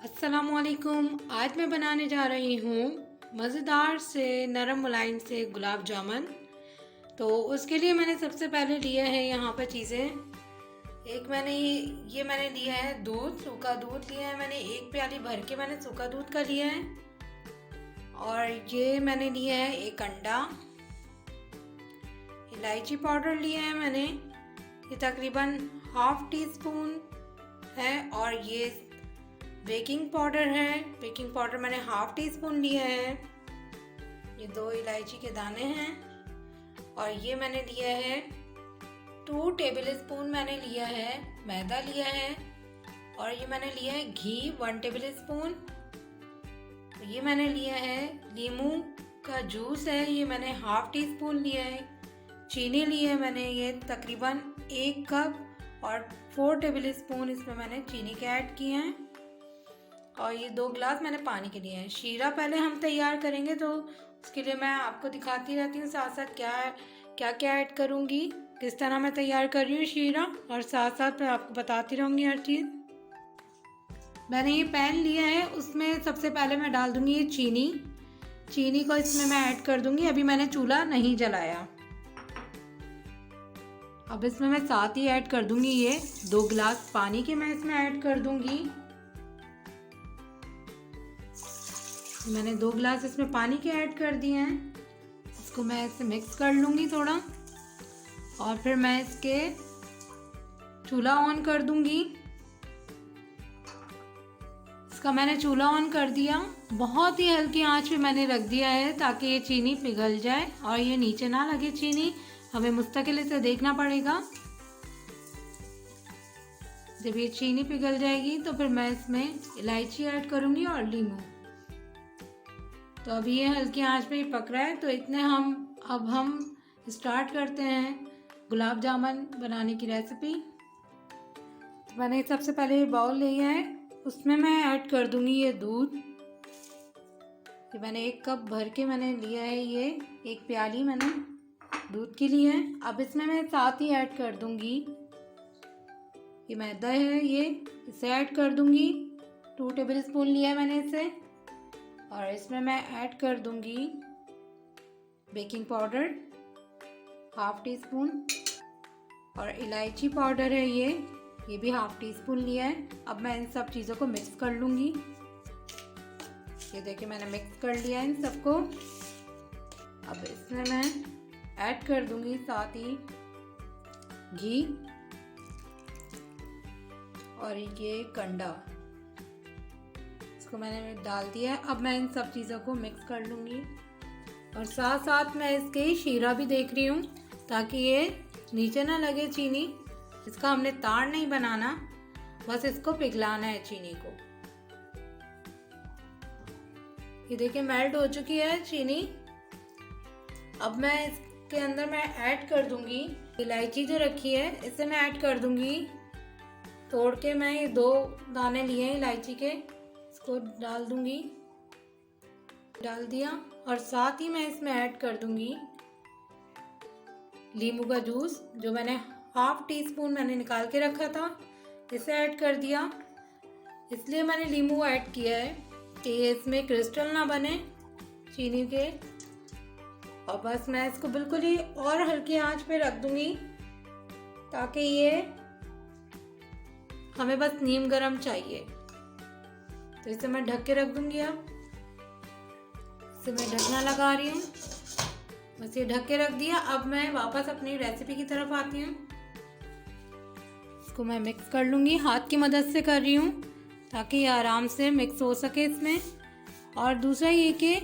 अस्सलामुअलैकुम। आज मैं बनाने जा रही हूँ मज़ेदार से नरम मुलायम से गुलाब जामुन। तो उसके लिए मैंने सबसे पहले लिया है यहाँ पर चीज़ें। एक मैंने ये मैंने लिया है दूध, सूखा दूध लिया है मैंने, एक प्याली भर के मैंने सूखा दूध का लिया है। और ये मैंने लिया है एक अंडा, इलायची पाउडर लिया है मैंने, ये तकरीबन हाफ टी स्पून है। और ये बेकिंग पाउडर है, बेकिंग पाउडर मैंने हाफ टी स्पून लिया है। ये 2 इलायची के दाने हैं। और ये मैंने लिया है 2 टेबल स्पून मैंने लिया है मैदा लिया है। और ये मैंने लिया है घी 1 टेबल स्पून। ये मैंने लिया है नींबू का जूस है, ये मैंने हाफ टी स्पून लिया है। चीनी ली है मैंने, ये तकरीबन 1 कप और 4 टेबल स्पून इसमें मैंने चीनी के ऐड किए हैं। और ये 2 गिलास मैंने पानी के लिए हैं। शीरा पहले हम तैयार करेंगे, तो उसके लिए मैं आपको दिखाती रहती हूँ साथ साथ क्या क्या ऐड करूँगी, किस तरह मैं तैयार कर रही हूँ शीरा, और साथ साथ मैं आपको बताती रहूँगी हर चीज़। मैंने ये पैन लिया है, उसमें सबसे पहले मैं डाल दूँगी ये चीनी को इसमें मैं ऐड कर दूँगी। अभी मैंने चूल्हा नहीं जलाया। अब इसमें मैं साथ ही ऐड कर दूँगी ये 2 गिलास पानी के मैं इसमें ऐड कर दूँगी। मैंने 2 गिलास इसमें पानी के ऐड कर दिए हैं। इसको मैं ऐसे मिक्स कर लूँगी थोड़ा, और फिर मैं इसके चूल्हा ऑन कर दूँगी। इसका मैंने चूल्हा ऑन कर दिया, बहुत ही हल्की आंच पे मैंने रख दिया है ताकि ये चीनी पिघल जाए और ये नीचे ना लगे चीनी। हमें मुस्तकिल इसे देखना पड़ेगा। जब ये चीनी पिघल जाएगी तो फिर मैं इसमें इलायची ऐड करूँगी और नींबू। तो अभी ये हल्की आंच पे ही पक रहा है, तो इतने अब हम स्टार्ट करते हैं गुलाब जामुन बनाने की रेसिपी। तो मैंने सबसे पहले ये बाउल लिया है, उसमें मैं ऐड कर दूंगी ये दूध। ये मैंने 1 कप भर के मैंने लिया है, ये 1 प्याली मैंने दूध की ली है। अब इसमें मैं साथ ही ऐड कर दूंगी ये मैदा है, ये इसे ऐड कर दूंगी। 2 टेबल स्पून लिया है मैंने इसे। और इसमें मैं ऐड कर दूंगी baking powder half tea spoon, और इलायची पाउडर है ये भी हाफ टी स्पून लिया है। अब मैं इन सब चीज़ों को मिक्स कर लूँगी। ये देखिए मैंने मिक्स कर लिया है इन सबको। अब इसमें मैं ऐड कर दूंगी साथ ही घी और ये कंडा, इसको मैंने डाल दिया है। अब मैं इन सब चीज़ों को मिक्स कर लूँगी, और साथ साथ मैं इसके शीरा भी देख रही हूँ ताकि ये नीचे ना लगे चीनी। इसका हमने तार नहीं बनाना, बस इसको पिघलाना है चीनी को। ये देखिए मेल्ट हो चुकी है चीनी। अब मैं इसके अंदर मैं ऐड कर दूंगी इलायची जो रखी है, इसे मैं ऐड कर दूंगी तोड़ के। मैं ये 2 दाने लिए हैं इलायची के, इसको डाल दूंगी, डाल दिया। और साथ ही मैं इसमें ऐड कर दूंगी नींबू का जूस, जो मैंने हाफ टी स्पून मैंने निकाल के रखा था, इसे ऐड कर दिया। इसलिए मैंने नींबू ऐड किया है कि इसमें क्रिस्टल ना बने चीनी के। और बस मैं इसको बिल्कुल ही और हल्की आंच पे रख दूंगी ताकि ये हमें बस नीम गरम चाहिए। तो इसे मैं ढक के रख दूंगी। अब इसे मैं ढकना लगा रही हूँ, बस ये ढक के रख दिया। अब मैं वापस अपनी रेसिपी की तरफ आती हूँ। इसको मैं मिक्स कर लूँगी, हाथ की मदद से कर रही हूँ ताकि ये आराम से मिक्स हो सके इसमें। और दूसरा ये कि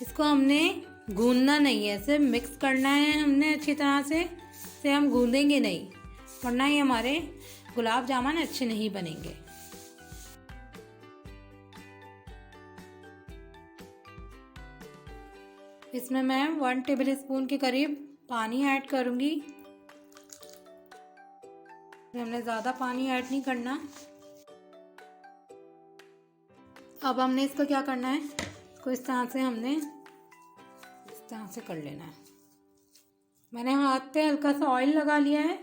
इसको हमने गूंदना नहीं है, सिर्फ मिक्स करना है हमने अच्छी तरह से हम गूंदेंगे नहीं, वरना ही हमारे गुलाब जामुन अच्छे नहीं बनेंगे। इसमें मैं 1 टेबल स्पून के करीब पानी ऐड करूँगी। हमने ज़्यादा पानी ऐड नहीं करना। अब हमने इसको क्या करना है, इसको इस तरह से हमने इस तरह से कर लेना है। मैंने हाथ पे हल्का सा ऑयल लगा लिया है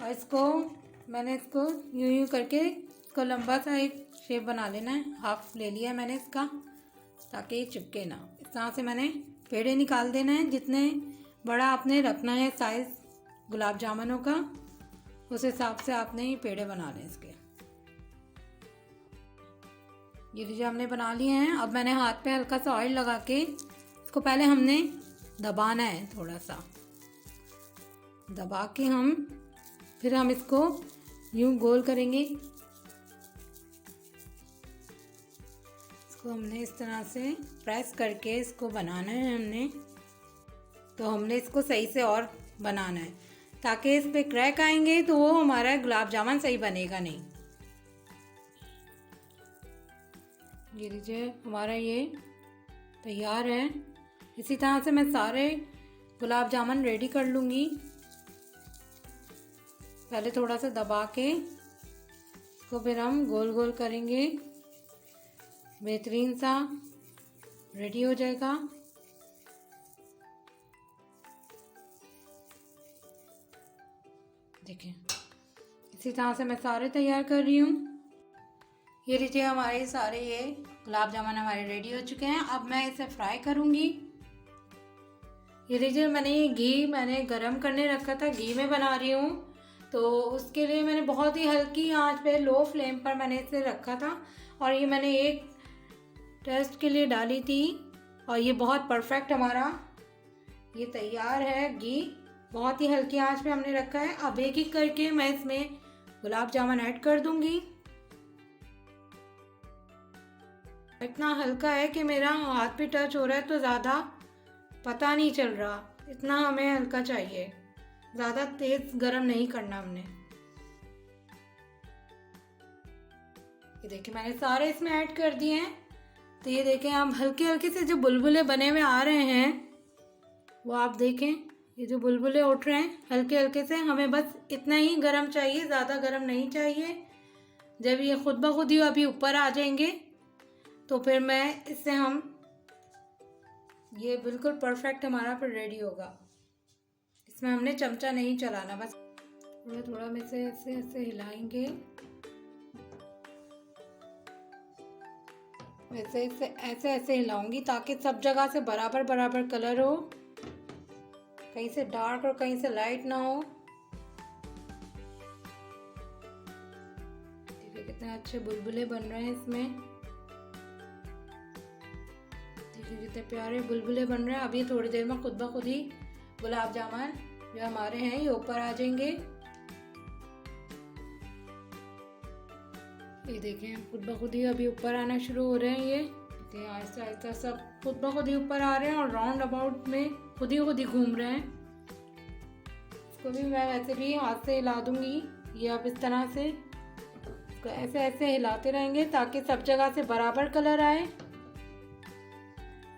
और मैंने इसको यूं करके इसको लंबा सा एक शेप बना लेना है। हाफ ले लिया है मैंने इसका, ताकि चिपके ना। इस तरह से मैंने पेड़े निकाल देना है। जितने बड़ा आपने रखना है साइज़ गुलाब जामुनों का, उस हिसाब से आपने ही पेड़े बना लें इसके। ये लीजिए हमने बना लिए हैं। अब मैंने हाथ पे हल्का सा ऑयल लगा के इसको पहले हमने दबाना है, थोड़ा सा दबा के फिर हम इसको यूं गोल करेंगे। इसको हमने इस तरह से प्रेस करके इसको बनाना है हमने। तो हमने इसको सही से और बनाना है, ताकि इस पे क्रैक आएंगे तो वो हमारा गुलाब जामुन सही बनेगा नहीं। ये लीजिए हमारा ये तैयार है। इसी तरह से मैं सारे गुलाब जामुन रेडी कर लूँगी। पहले थोड़ा सा दबा के इसको फिर हम गोल गोल करेंगे। बेहतरीन सा रेडी हो जाएगा। देखिए इसी तरह से मैं सारे तैयार कर रही हूँ। ये लीजिए हमारे सारे ये गुलाब जामुन हमारे रेडी हो चुके हैं। अब मैं इसे फ्राई करूँगी। ये लीजिए मैंने ये घी गरम करने रखा था, घी में बना रही हूँ। तो उसके लिए मैंने बहुत ही हल्की आंच पे, लो फ्लेम पर मैंने इसे रखा था। और ये मैंने एक टेस्ट के लिए डाली थी और ये बहुत परफेक्ट हमारा ये तैयार है। घी बहुत ही हल्की आंच पे हमने रखा है। अब एक एक करके मैं इसमें गुलाब जामुन ऐड कर दूंगी। इतना हल्का है कि मेरा हाथ पे टच हो रहा है तो ज़्यादा पता नहीं चल रहा। इतना हमें हल्का चाहिए, ज़्यादा तेज़ गरम नहीं करना हमने। ये देखिए मैंने सारे इसमें ऐड कर दिए हैं। तो ये देखें आप हल्के हल्के से जो बुलबुले बने हुए आ रहे हैं, वो आप देखें, ये जो बुलबुले उठ रहे हैं हल्के हल्के से, हमें बस इतना ही गरम चाहिए, ज़्यादा गरम नहीं चाहिए। जब ये खुद ब खुद ही अभी ऊपर आ जाएंगे तो फिर मैं इससे ये बिल्कुल परफेक्ट हमारा फिर रेडी होगा। इसमें हमने चमचा नहीं चलाना, बस थोड़ा थोड़ा में से ऐसे ऐसे हिलाएंगे। वैसे ऐसे ऐसे हिलाऊंगी ताकि सब जगह से बराबर बराबर कलर हो, कहीं से डार्क और कहीं से लाइट ना हो। देखिए कितने अच्छे बुलबुले बन रहे हैं इसमें। देखिए कितने प्यारे बुलबुले बन रहे हैं। अभी थोड़ी देर में खुद ब खुद ही गुलाब जामुन जो हमारे हैं ये ऊपर आ जाएंगे। ये देखें खुद ब खुद ही अभी ऊपर आना शुरू हो रहे हैं। ये आहिस्ता आहिस्ता सब खुद ब खुद ही ऊपर आ रहे हैं और राउंड अबाउट में खुद ही घूम रहे हैं। इसको भी मैं वैसे भी हाथ से हिला दूंगी। ये आप इस तरह से इसको ऐसे ऐसे हिलाते रहेंगे ताकि सब जगह से बराबर कलर आए।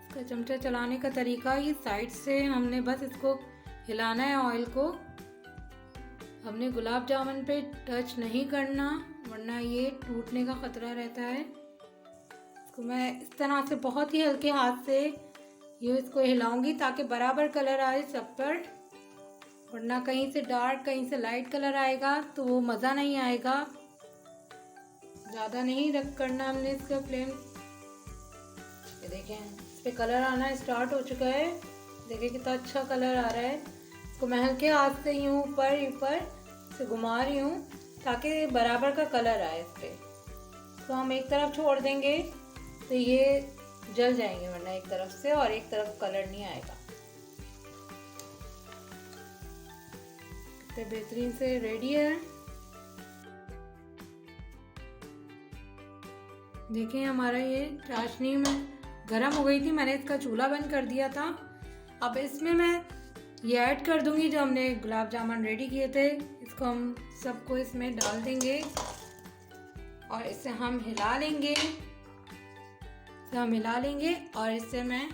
इसका चमचा चलाने का तरीका, ये साइड से हमने बस इसको हिलाना है। ऑयल को हमने गुलाब जामुन पे टच नहीं करना, वरना ये टूटने का खतरा रहता है। इसको मैं इस तरह से बहुत ही हल्के हाथ से इसको हिलाऊंगी ताकि बराबर कलर आए सब पर, वरना कहीं से डार्क कहीं से लाइट कलर आएगा तो वो मज़ा नहीं आएगा। ज़्यादा नहीं रख करना हमने इसका फ्लेम। ये देखें इस पर कलर आना स्टार्ट हो चुका है। देखिए कितना अच्छा कलर आ रहा है। इसको मैं हल्के हाथ से यूँ ऊपर से घुमा रही हूँ ताकि बराबर का कलर आए इस पर। तो हम एक तरफ छोड़ देंगे तो ये जल जाएंगे, वरना एक तरफ से और एक तरफ कलर नहीं आएगा। कितने बेहतरीन से रेडी है। देखिए हमारा ये चाशनी में गरम हो गई थी, मैंने इसका चूल्हा बंद कर दिया था। अब इसमें मैं ये ऐड कर दूंगी जो हमने गुलाब जामुन रेडी किए थे। इसको हम सबको इसमें डाल देंगे और इसे हम हिला लेंगे। और इससे मैं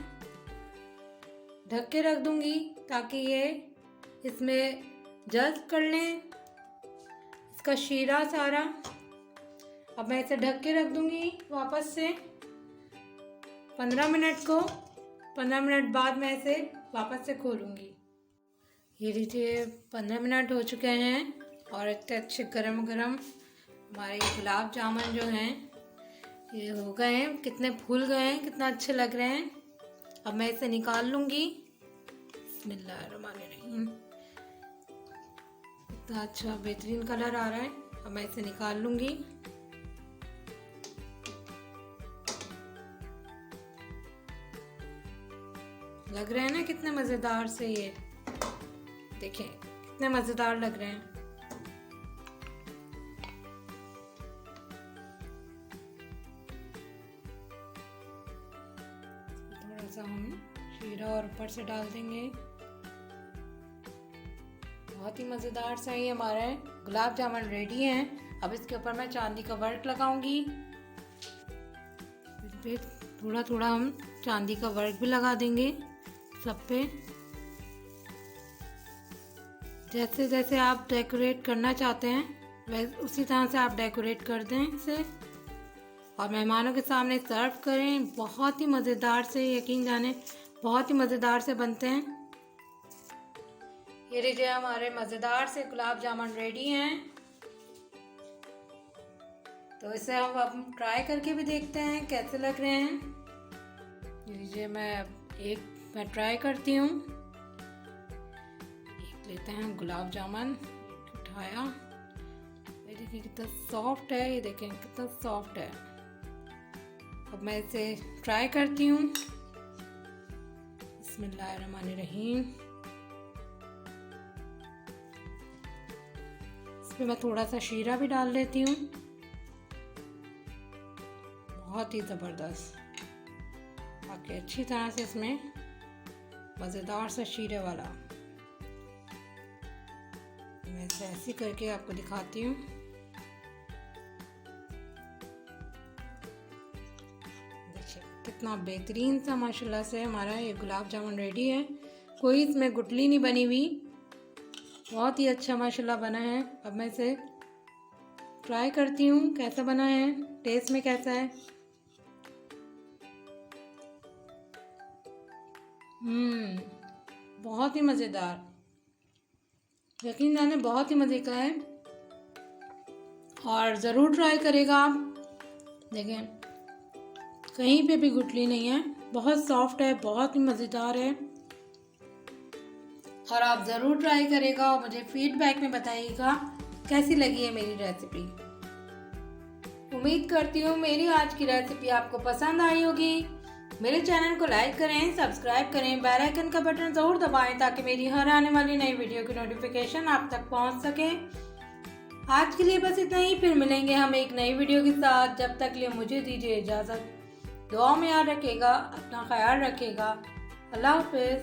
ढक के रख दूंगी ताकि ये इसमें जल्द कर लें इसका शीरा सारा। अब मैं इसे ढक के रख दूंगी वापस से 15 मिनट को। 15 मिनट बाद मैं इसे वापस से खोलूंगी। ये लीजिए 15 मिनट हो चुके हैं और इतने अच्छे गरम गरम हमारे गुलाब जामुन जो हैं ये हो गए हैं, कितने फूल गए हैं, कितना अच्छे लग रहे हैं। अब मैं इसे निकाल लूँगी। बिस्मिल्लाहिर्रहमानिर्रहीम। इतना अच्छा बेहतरीन कलर आ रहा है। अब मैं इसे निकाल लूँगी। लग रहे हैं ना कितने मज़ेदार से ये, देखें कितने मज़ेदार लग रहे हैं। थोड़ा सा हम शीरा और ऊपर से डाल देंगे। बहुत ही मज़ेदार सा ये हमारा गुलाब जामुन रेडी हैं। अब इसके ऊपर मैं चांदी का वर्क लगाऊंगी। फिर थोड़ा थोड़ा हम चांदी का वर्क भी लगा देंगे सब पे। जैसे जैसे आप डेकोरेट करना चाहते हैं वैसे उसी तरह से आप डेकोरेट कर दें इसे और मेहमानों के सामने सर्व करें। बहुत ही मज़ेदार से, यकीन जाने बहुत ही मज़ेदार से बनते हैं। ये लीजिए हमारे मज़ेदार से गुलाब जामुन रेडी हैं। तो इसे हम अब ट्राई करके भी देखते हैं कैसे लग रहे हैं। ये लीजिए मैं ट्राई करती हूँ। एक लेते हैं गुलाब जामुन, उठाया, ये देखिए कितना सॉफ्ट है, ये देखें कितना सॉफ्ट है। अब मैं इसे ट्राई करती हूँ। बिस्मिल्लाहिर्रहमानिर्रहीम। इसमें मैं थोड़ा सा शीरा भी डाल लेती हूँ। बहुत ही ज़बरदस्त, बाकी अच्छी तरह से इसमें मज़ेदार सा शीरे वाला। मैं इसे ऐसे करके आपको दिखाती हूँ। देखिए कितना बेहतरीन सा माशाल्लाह से हमारा ये गुलाब जामुन रेडी है। कोई इसमें गुठली नहीं बनी हुई, बहुत ही अच्छा माशाल्लाह बना है। अब मैं इसे ट्राई करती हूँ कैसा बना है, टेस्ट में कैसा है। बहुत ही मज़ेदार, यकीन जाने बहुत ही मज़े का है और ज़रूर ट्राई करेगा आप। देखें कहीं पे भी गुठली नहीं है, बहुत सॉफ्ट है, बहुत ही मज़ेदार है और आप ज़रूर ट्राई करेगा और मुझे फीडबैक में बताइएगा कैसी लगी है मेरी रेसिपी। उम्मीद करती हूँ मेरी आज की रेसिपी आपको पसंद आई होगी। मेरे चैनल को लाइक करें, सब्सक्राइब करें, बेल आइकन का बटन ज़रूर दबाएं ताकि मेरी हर आने वाली नई वीडियो की नोटिफिकेशन आप तक पहुंच सके। आज के लिए बस इतना ही, फिर मिलेंगे हम एक नई वीडियो के साथ। जब तक लिए मुझे दीजिए इजाज़त। दुआ में याद रखिएगा, अपना ख्याल रखिएगा। अल्लाह हाफ़िज़।